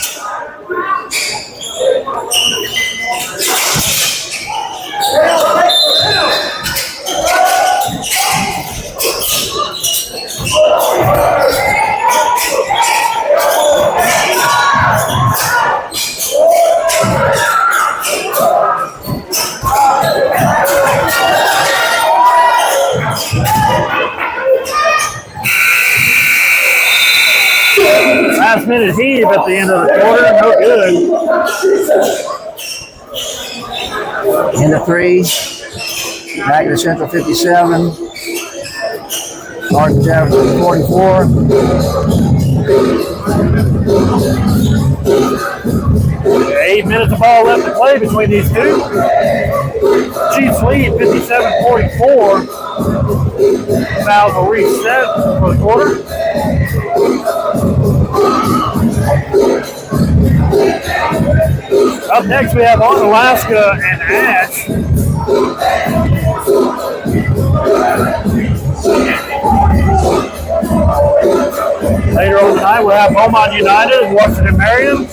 Speaker 3: Last minute heave at the end of the quarter, no good.
Speaker 2: Into three. Back to Central 57. Hardin-Jefferson 44.
Speaker 3: Yeah, 8 minutes of ball left to play between these two. Chiefs lead 57-44. Fouls will reset for the quarter. Up next, we have on Alaska and Ash. Later on tonight, we'll have Beaumont United and Washington Marion.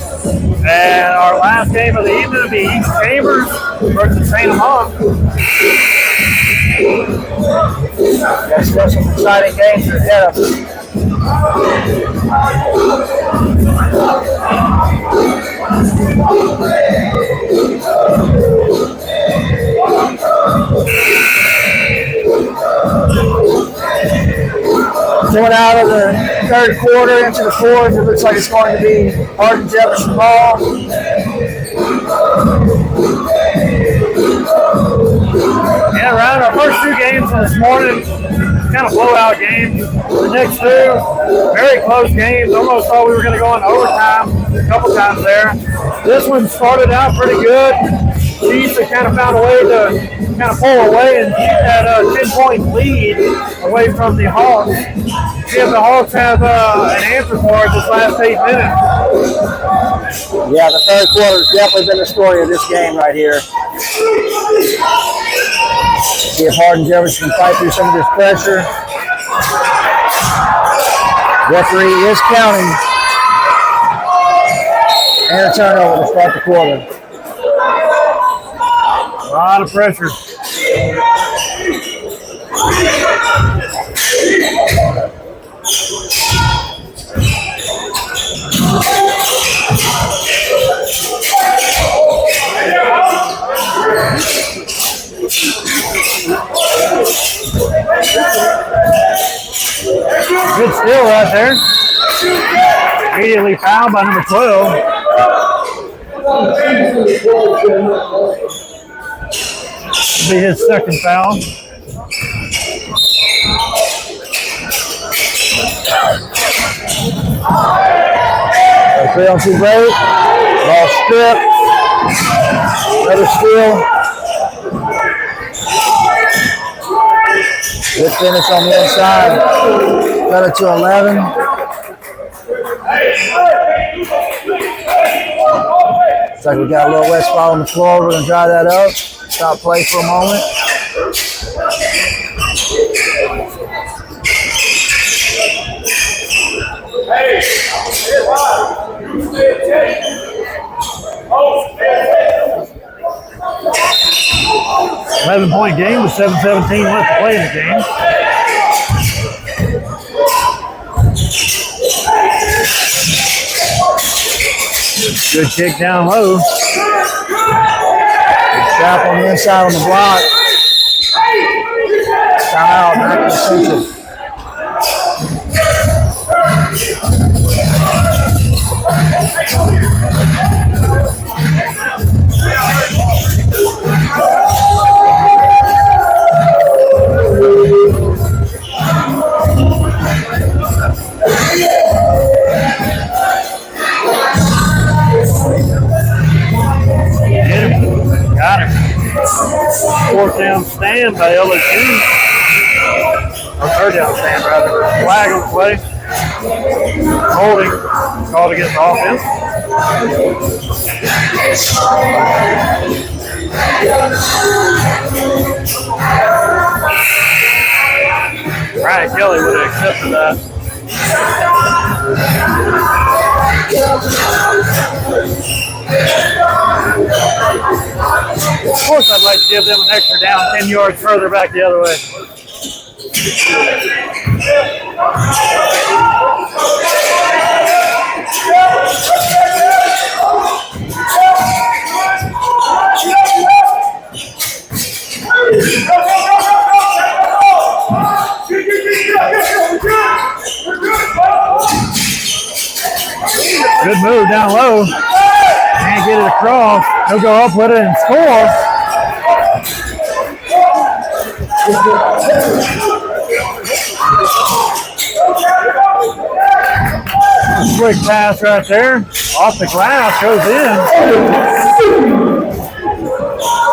Speaker 3: And our last game of the evening will be East Chambers versus St. Amant.
Speaker 2: There's still some exciting games ahead of us. Coming out of the third quarter into the fourth, it looks like it's going to be Hardin-Jefferson ball.
Speaker 3: Yeah, around our first two games this morning, kind of blowout games. The next two, very close games. Almost thought we were going to go into overtime a couple times there. This one started out pretty good. Chiefs have kind of found a way to kind of pull away and keep that 10-point lead away from the Hawks. See if the Hawks have an answer for it this last 8 minutes.
Speaker 2: Yeah, the third quarter has definitely been the story of this game right here. See if Hardin-Jefferson can fight through some of this pressure. Referee is counting. And a turnover to start the quarter.
Speaker 3: A lot of pressure. Good steal right there. Immediately fouled by number 12. Be his second foul.
Speaker 2: Play on 2 break. Ball stripped. Another steal. Good finish on the inside. Cut it to 11. Looks like we got a little wet spot on the floor. We're going to dry that up. Stop play for a moment.
Speaker 3: $11-point game with 7:17 left to play in the game. Good kick down low.
Speaker 2: Trap on the inside on the block. Timeout, Nat Central.
Speaker 3: Got him. Fourth down stand by LSU. Or third down stand, rather. Flag on the play. Holding. Called against the offense. Ryan Kelly would have accepted that. Of course, I'd like to give them an extra down 10 yards further back the other way. Good move down low. Can't get it across. He'll go up with it and score. Quick pass right there. Off the glass, goes in.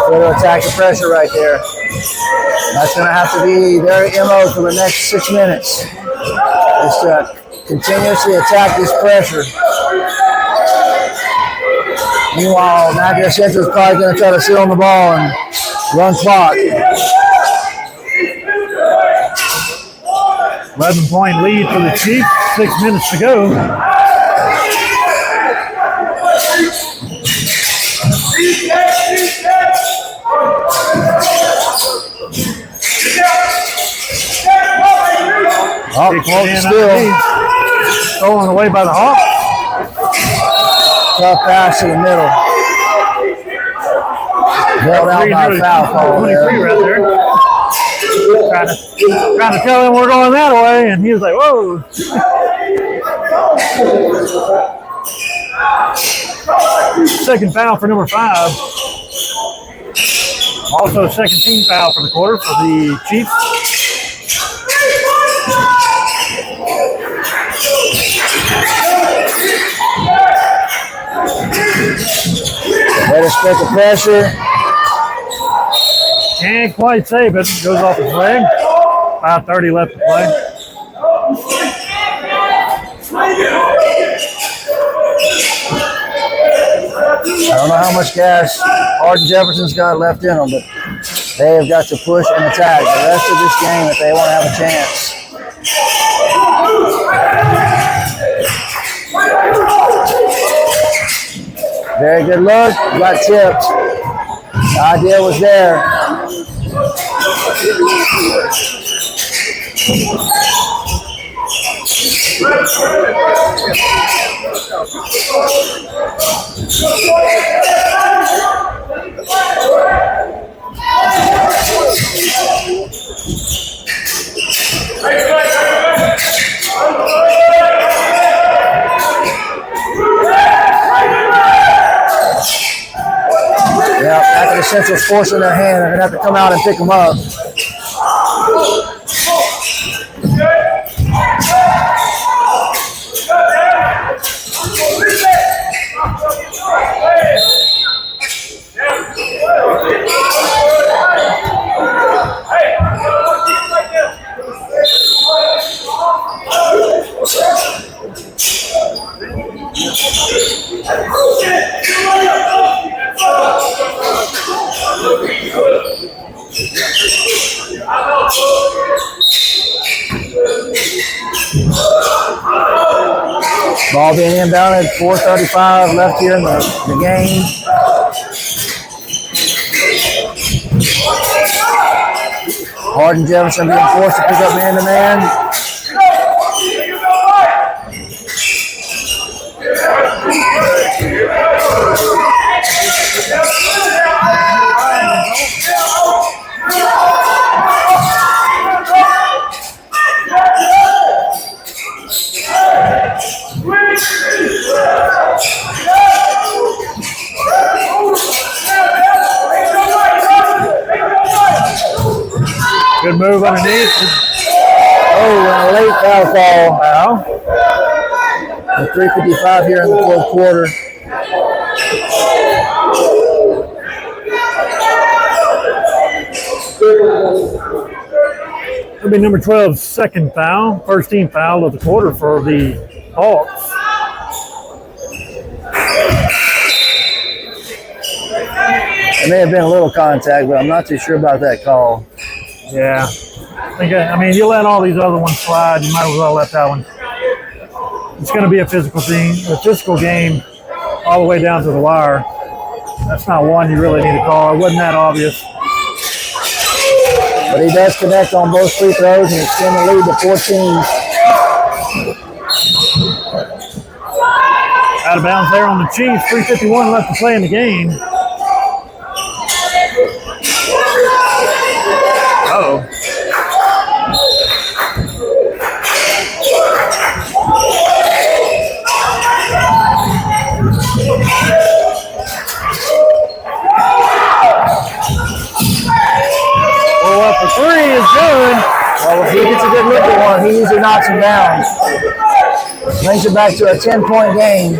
Speaker 2: Way to attack the pressure right there. That's going to have to be their MO for the next 6 minutes. Just continuously attack this pressure. Meanwhile, Nat Central is probably going to try to sit on the ball and run clock.
Speaker 3: 11-point lead for the Chiefs. 6 minutes to go.
Speaker 2: Still
Speaker 3: stolen away by the Hawk.
Speaker 2: Tough pass to the middle. Held out by a foul call there.
Speaker 3: Right there. Trying to tell him we're going that way, and he was like, whoa. Second foul for number 5. Also second team foul for the quarter for the Chiefs.
Speaker 2: Way to split the pressure.
Speaker 3: Can't quite save it. Goes off his leg. 5:30 left to play.
Speaker 2: I don't know how much gas Hardin-Jefferson's got left in them, but they have got to push and attack the rest of this game if they want to have a chance. Very good look. Got tipped. The idea was there. Yeah, after the Central's forcing their hand, they're going to have to come out and pick them up. Ball being inbounded, 4:35 left here in the game. Hardin-Jefferson being forced to pick up man-to-man.
Speaker 3: Good move underneath.
Speaker 2: Oh, and a late foul call.
Speaker 3: Wow.
Speaker 2: With 3:55 here in the fourth quarter.
Speaker 3: It'll be number 12's second foul. First team foul of the quarter for the Hawks.
Speaker 2: There may have been a little contact, but I'm not too sure about that call.
Speaker 3: Yeah. I mean, you let all these other ones slide, you might as well let that one. It's going to be a physical game all the way down to the wire. That's not one you really need to call. It wasn't that obvious.
Speaker 2: But he does connect on both free throws and extend the lead to 14.
Speaker 3: Out of bounds there on the Chiefs. 3:51 left to play in the game. Uh-oh. Oh, up for three is good.
Speaker 2: Well, if he gets a good look at one, he usually knocks him down. Brings it back to a 10-point game.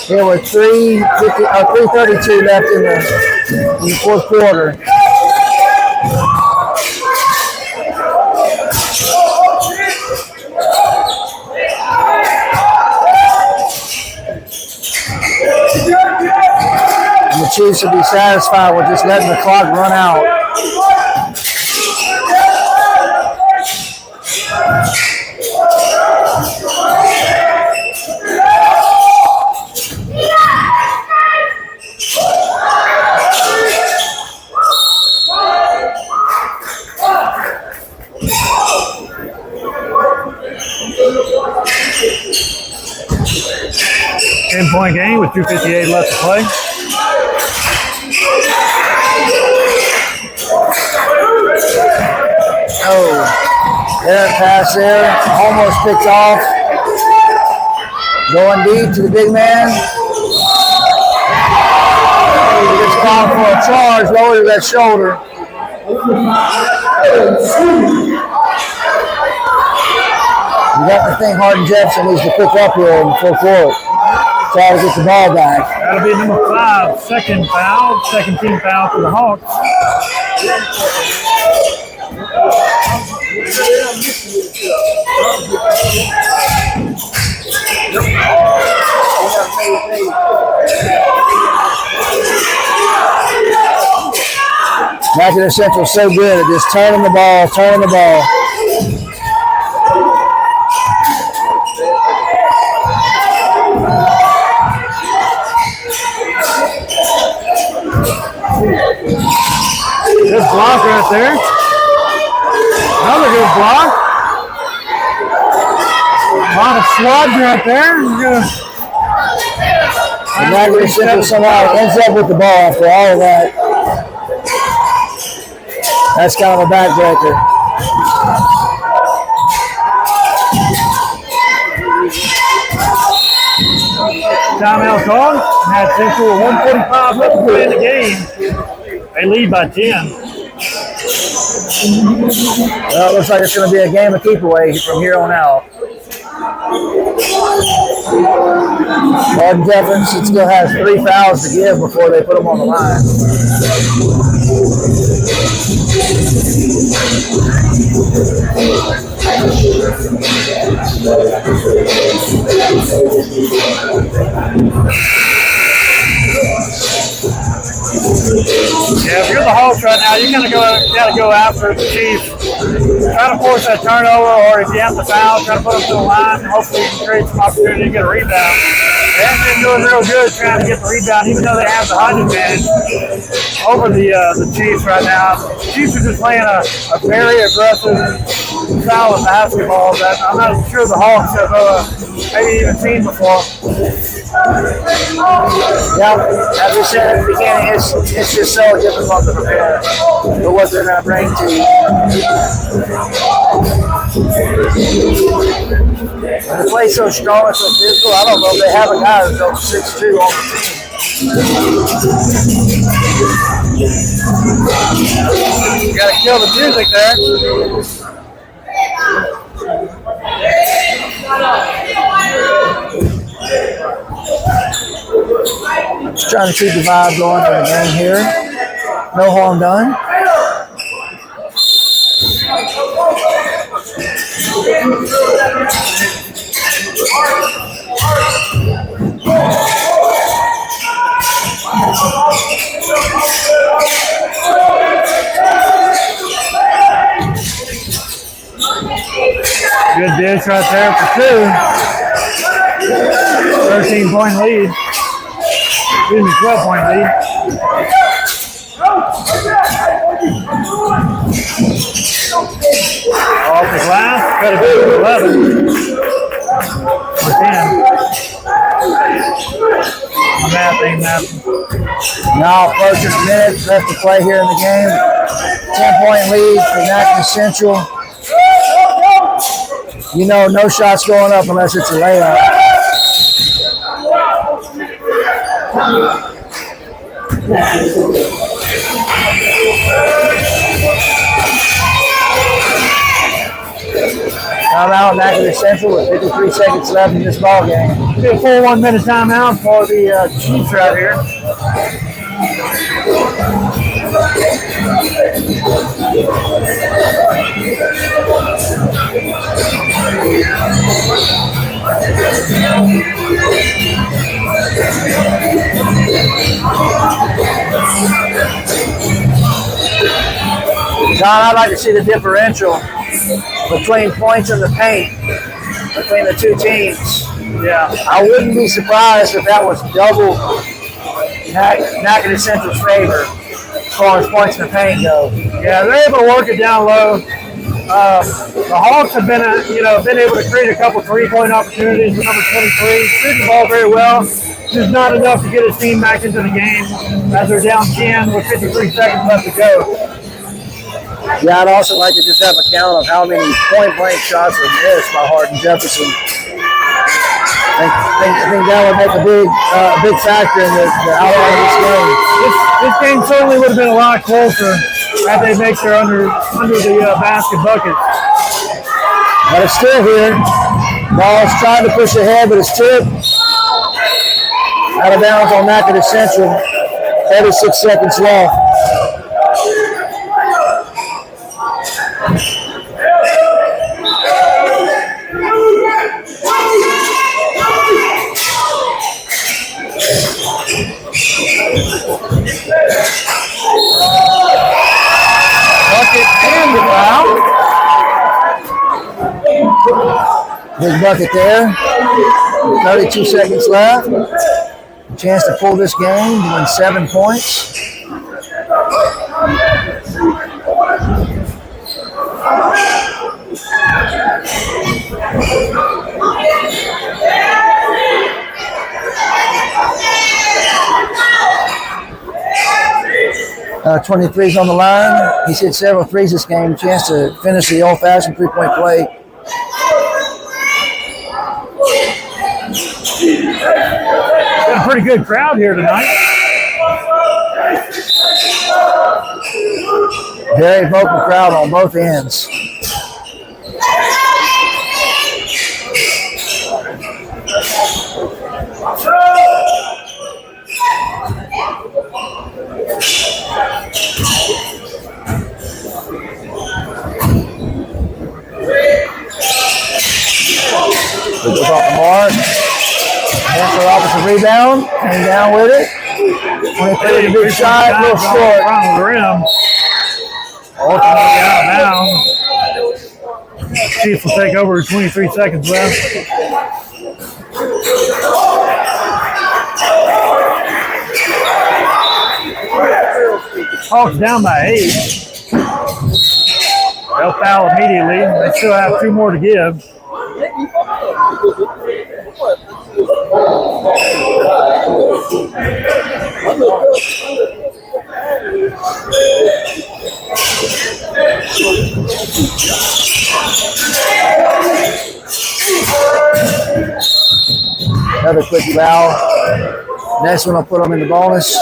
Speaker 2: There were 3:32 left in the fourth quarter. And the Chiefs will be satisfied with just letting the clock run out.
Speaker 3: Point game with 2:58 left to play.
Speaker 2: Oh, errant pass there, almost picked off. Going deep to the big man. He gets called for a charge, lowers that shoulder. You got to think Hardin-Jefferson needs to pick up here in the full court. Try to get the ball back.
Speaker 3: That'll be number 5, second foul, second team foul for the Hawks.
Speaker 2: Nat Central so good at just turning the ball.
Speaker 3: Good block right there. Another good block. A lot of sludge right there.
Speaker 2: And Nat Central somehow ends up with the ball after all of that. That's kind of a backbreaker.
Speaker 3: Timeout called. Nat Central 1:45 left to play in the game. They lead by 10.
Speaker 2: Well, it looks like it's going to be a game of keep away from here on out. Hardin-Jefferson still has 3 fouls to give before they put them on the line.
Speaker 3: Yeah, if you're the Hawks right now, you gotta go after the Chiefs. try to force that turnover, or if you have to foul, try to put them to the line, and hopefully you can create some opportunity to get a rebound. They haven't been doing real good trying to get the rebound, even though they have the height advantage over the Chiefs right now. The Chiefs are just playing a very aggressive style of basketball that I'm not sure the Hawks have maybe even seen before.
Speaker 2: Yeah, as we said at the beginning, it's just so difficult to prepare for what they're going to bring to you. When they play so strong and so physical, I don't know if they have a guy who's over 6'2" on the team.
Speaker 3: You got to kill the music there.
Speaker 2: Just trying to keep the vibe going in the game here. No harm done.
Speaker 3: Good dish right there for two. 13-point lead. Excuse me, 12-point lead. Off the glass, got to go to 11. Or 10. My math ain't mathing.
Speaker 2: Now approaching a minute left to play here in the game. 10-point lead for Nat Central. You know, no shots going up unless it's a layup. Timeout, Nat Central with 53 seconds left in this ball game.
Speaker 3: It'll be a full 1 minute timeout for the Chiefs right here.
Speaker 2: John, I'd like to see the differential between points in the paint between the two teams.
Speaker 3: Yeah,
Speaker 2: I wouldn't be surprised if that was double Nat Central's favor as far as points in the paint go.
Speaker 3: yeah, they're able to work it down low. The Hawks have been able to create a couple 3-point opportunities with number 23, shooting the ball very well. Just not enough to get his team back into the game as they're down 10 with 53 seconds left to go.
Speaker 2: Yeah, I'd also like to just have a count of how many point-blank shots were missed by Hardin-Jefferson. I think that would make a big factor in the outcome of this game.
Speaker 3: This game certainly would have been a lot closer had they make their under the basket buckets.
Speaker 2: But it's still here. Ball's trying to push ahead, but it's tipped. Out of bounds on Nat Central. 36 seconds left.
Speaker 3: Bucket and the foul.
Speaker 2: Big bucket there. 32 seconds left. A chance to pull this game to win 7 points. 23's on the line. He's hit several threes this game. Chance to finish the old-fashioned 3-point play.
Speaker 3: Got a pretty good crowd here tonight.
Speaker 2: Very vocal crowd on both ends. It goes off the mark. Answer offensive rebound. Came down with it. 23 big shot. A little short.
Speaker 3: Around the rim. Ultimately out of bounds. Chiefs will take over with 23 seconds left. Hawks down by 8. They'll foul immediately. They still have 2 more to give.
Speaker 2: Another quick foul. Next one, I'll put them in the bonus.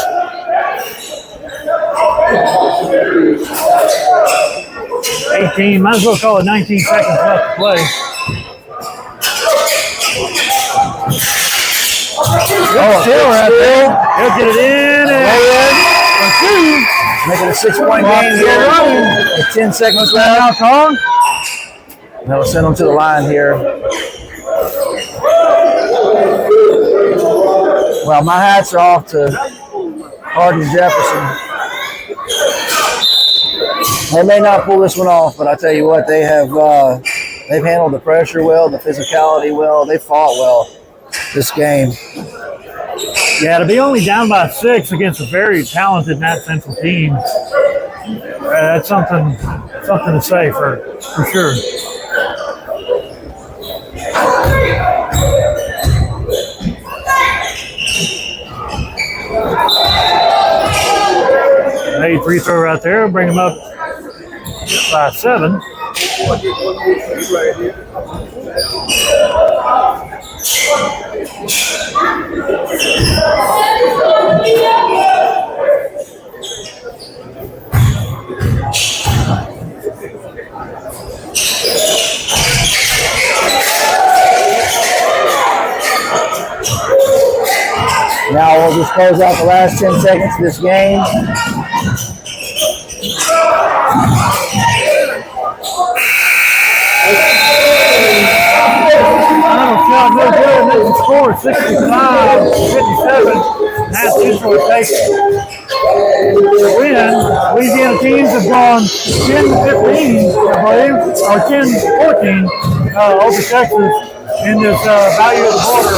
Speaker 3: Might as well call it 19 seconds left to play. Still right there. He'll get it in and 2.
Speaker 2: Making a 6-point game here. With 10 seconds left. They'll send them to the line here. Well, my hats are off to Hardin-Jefferson. They may not pull this one off, but I tell you what, they've handled the pressure well, the physicality well. They fought well this game.
Speaker 3: Yeah, to be only down by 6 against a very talented Nat Central team, that's something to say for sure. Made free throw right there, bring them up by 7.
Speaker 2: Now we'll just close out the last 10 seconds of this game.
Speaker 3: Shot no good. The score is 65-57. Nat Central takes the win. Louisiana teams have gone 10-15, I believe, or 10-14 over Texas in this value of the border.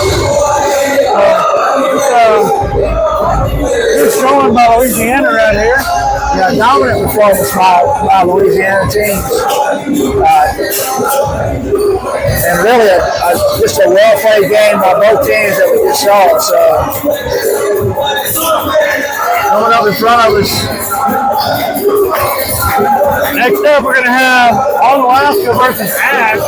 Speaker 3: Just showing by Louisiana right here.
Speaker 2: Yeah, dominant performance by Louisiana teams. And really just a well-played game by both teams that we just saw. So coming up in front of us.
Speaker 3: Next up, we're going to have Alaska versus Ash.